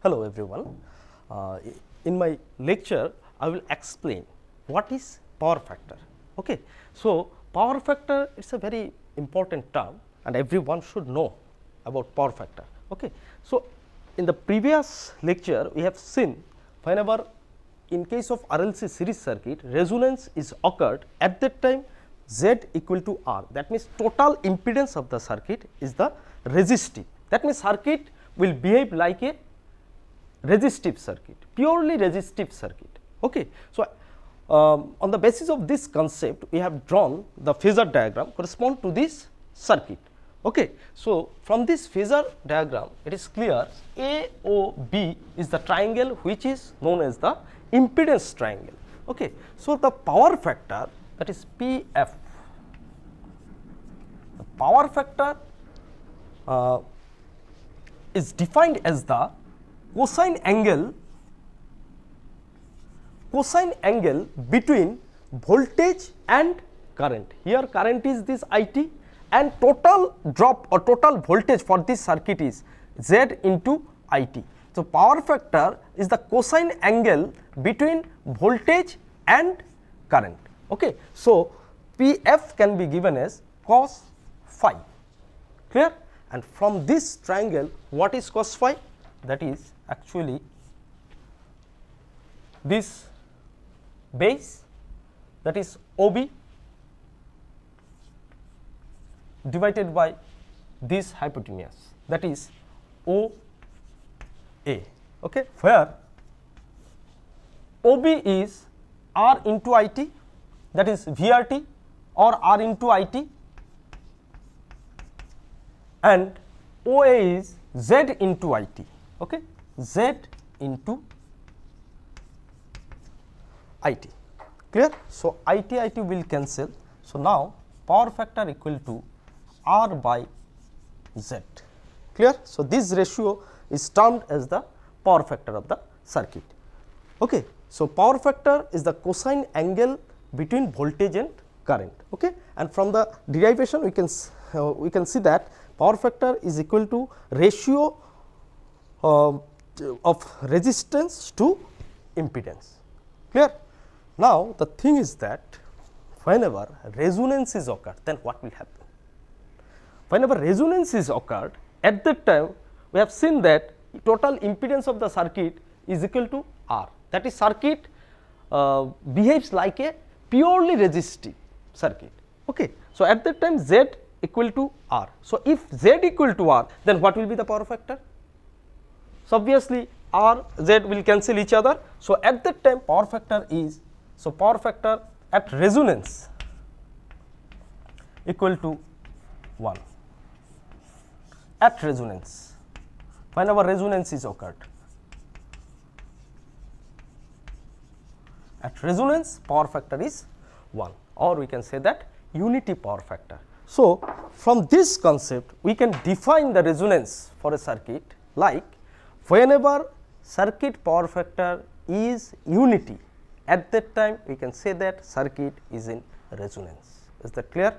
Hello everyone. In my lecture, I will explain what is power factor. Okay. So, power factor is a very important term and everyone should know about power factor. Okay. So, in the previous lecture, we have seen whenever in case of RLC series circuit, resonance is occurred at that time Z equal to R. That means, total impedance of the circuit is the resistive. That means, circuit will behave like a resistive circuit, purely resistive circuit. Okay. So, on the basis of this concept, we have drawn the phasor diagram correspond to this circuit. Okay. So, from this phasor diagram, it is clear AOB is the triangle which is known as the impedance triangle. Okay. So, the power factor, that is PF, the power factor is defined as the cosine angle between voltage and current. Here current is this IT and total drop or total voltage for this circuit is Z into IT. So, power factor is the cosine angle between voltage and current. Okay. So, PF can be given as cos phi, clear? And from this triangle, what is cos phi? That is actually this base, that is OB divided by this hypotenuse, that is OA. Okay, where OB is R into IT, that is VRT or R into IT, and OA is Z into IT. Okay, Z into IT, clear? So, IT will cancel. So, now power factor equal to R by Z, clear? So, this ratio is termed as the power factor of the circuit. Okay. So, power factor is the cosine angle between voltage and current. Okay. And from the derivation we can see that power factor is equal to ratio of resistance to impedance, clear? Now, the thing is that whenever resonance is occurred, then what will happen? Whenever resonance is occurred, at that time we have seen that total impedance of the circuit is equal to R. That is, circuit behaves like a purely resistive circuit. Okay. So, at that time Z equal to R. So, if Z equal to R, then what will be the power factor? So, obviously R, Z will cancel each other. So, at that time power factor is, so power factor at resonance equal to 1 at resonance, whenever resonance is occurred. At resonance power factor is 1, or we can say that unity power factor. So, from this concept we can define the resonance for a circuit like whenever circuit power factor is unity, at that time we can say that circuit is in resonance. Is that clear?